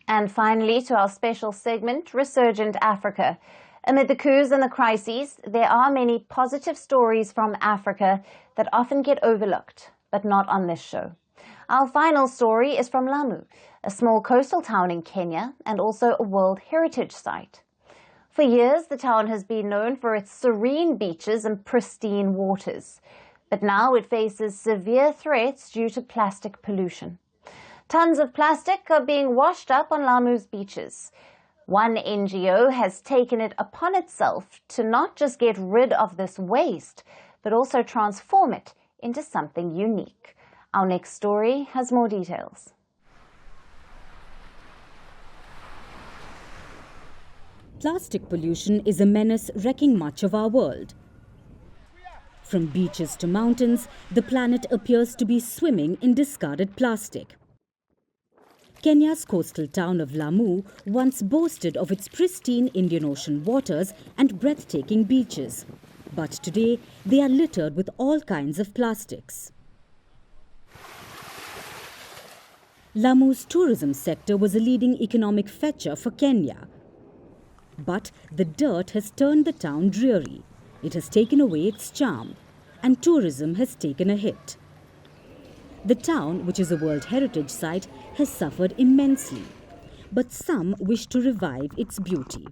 And finally, to our special segment, Resurgent Africa. Amid the coups and the crises, there are many positive stories from Africa that often get overlooked, but not on this show. Our final story is from Lamu, a small coastal town in Kenya and also a World Heritage Site. For years, the town has been known for its serene beaches and pristine waters, but now it faces severe threats due to plastic pollution. Tons of plastic are being washed up on Lamu's beaches. One NGO has taken it upon itself to not just get rid of this waste, but also transform it into something unique. Our next story has more details. Plastic pollution is a menace wrecking much of our world. From beaches to mountains, the planet appears to be swimming in discarded plastic. Kenya's coastal town of Lamu once boasted of its pristine Indian Ocean waters and breathtaking beaches. But today, they are littered with all kinds of plastics. Lamu's tourism sector was a leading economic fetcher for Kenya. But the dirt has turned the town dreary. It has taken away its charm, and tourism has taken a hit. The town, which is a World Heritage Site, has suffered immensely, but some wish to revive its beauty.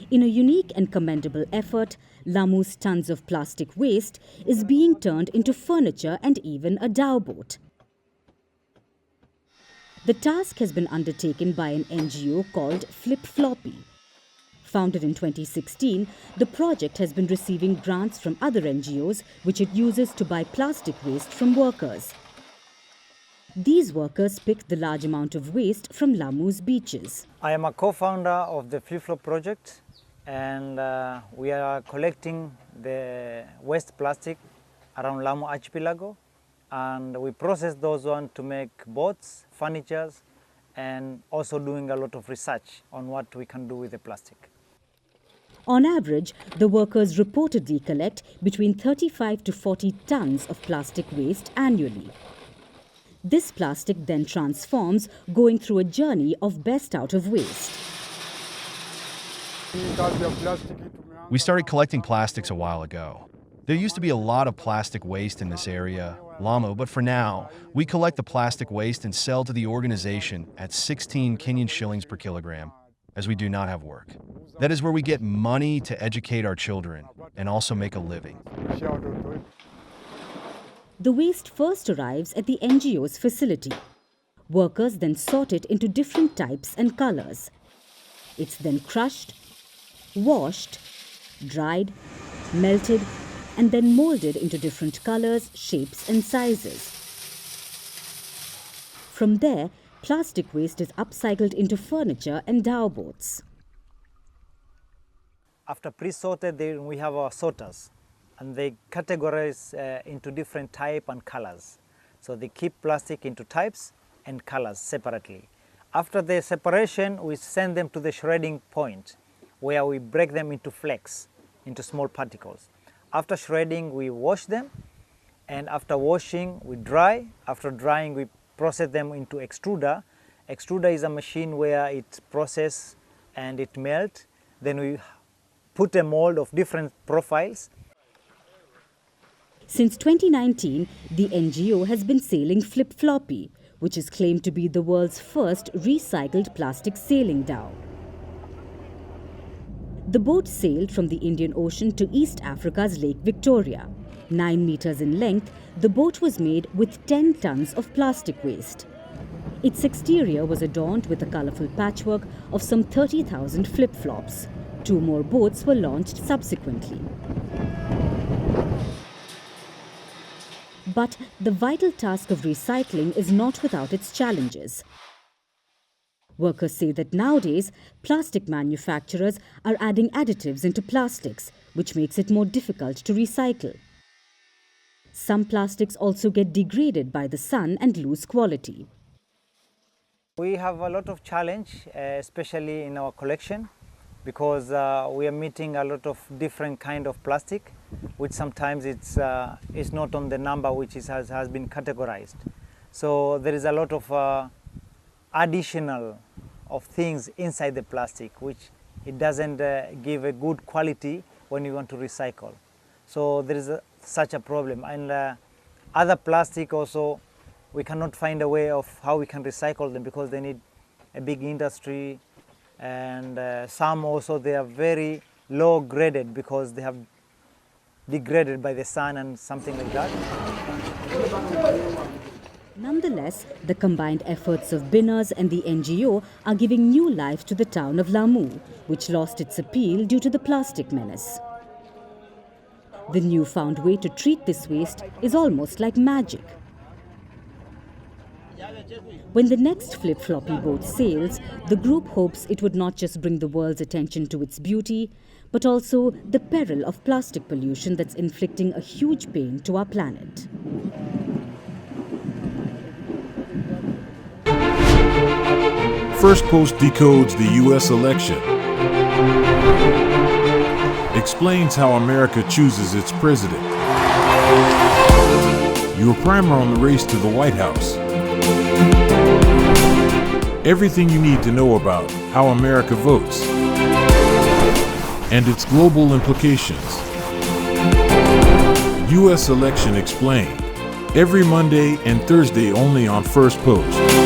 In a unique and commendable effort, Lamu's tons of plastic waste is being turned into furniture and even a dhow boat. The task has been undertaken by an NGO called Flipflopi. Founded in 2016, the project has been receiving grants from other NGOs, which it uses to buy plastic waste from workers. These workers pick the large amount of waste from Lamu's beaches. I am a co-founder of the Flipflop project, and we are collecting the waste plastic around Lamu archipelago, and we process those ones to make boats, furniture, and also doing a lot of research on what we can do with the plastic. On average, the workers reportedly collect between 35 to 40 tons of plastic waste annually. This plastic then transforms, going through a journey of best out of waste. We started collecting plastics a while ago. There used to be a lot of plastic waste in this area, Lamu, but for now, we collect the plastic waste and sell to the organization at 16 Kenyan shillings per kilogram, as we do not have work. That is where we get money to educate our children and also make a living. The waste first arrives at the NGO's facility. Workers then sort it into different types and colors. It's then crushed, washed, dried, melted, and then molded into different colors, shapes, and sizes. From there, plastic waste is upcycled into furniture and dhow boats. After pre-sorted, we have our sorters, and they categorize into different type and colors. So they keep plastic into types and colors separately. After the separation, we send them to the shredding point, where we break them into flakes, into small particles. After shredding, we wash them, and after washing, we dry. After drying, we process them into extruder. Extruder is a machine where it processes and it melts. Then we put a mold of different profiles. Since 2019, the NGO has been sailing Flipflopi, which is claimed to be the world's first recycled plastic sailing dhow. The boat sailed from the Indian Ocean to East Africa's Lake Victoria. 9 meters in length, the boat was made with 10 tons of plastic waste. Its exterior was adorned with a colorful patchwork of some 30,000 flip-flops. 2 more boats were launched subsequently. But the vital task of recycling is not without its challenges. Workers say that nowadays, plastic manufacturers are adding additives into plastics, which makes it more difficult to recycle. Some plastics also get degraded by the sun and lose quality. We have a lot of challenge, especially in our collection, because we are meeting a lot of different kind of plastic, which sometimes it's not on the number which has been categorized. So there is a lot of additional of things inside the plastic, which it doesn't give a good quality when you want to recycle. So there is such a problem. And other plastic also, we cannot find a way of how we can recycle them because they need a big industry, and some also they are very low graded because they have degraded by the sun and something like that. Nonetheless, the combined efforts of Binners and the NGO are giving new life to the town of Lamu, which lost its appeal due to the plastic menace. The newfound way to treat this waste is almost like magic. When the next Flipflopi boat sails, the group hopes it would not just bring the world's attention to its beauty, but also the peril of plastic pollution that's inflicting a huge pain to our planet. Firstpost decodes the U.S. election, explains how America chooses its president, your primer on the race to the White House, everything you need to know about how America votes and its global implications. U.S. Election Explained, every Monday and Thursday only on Firstpost.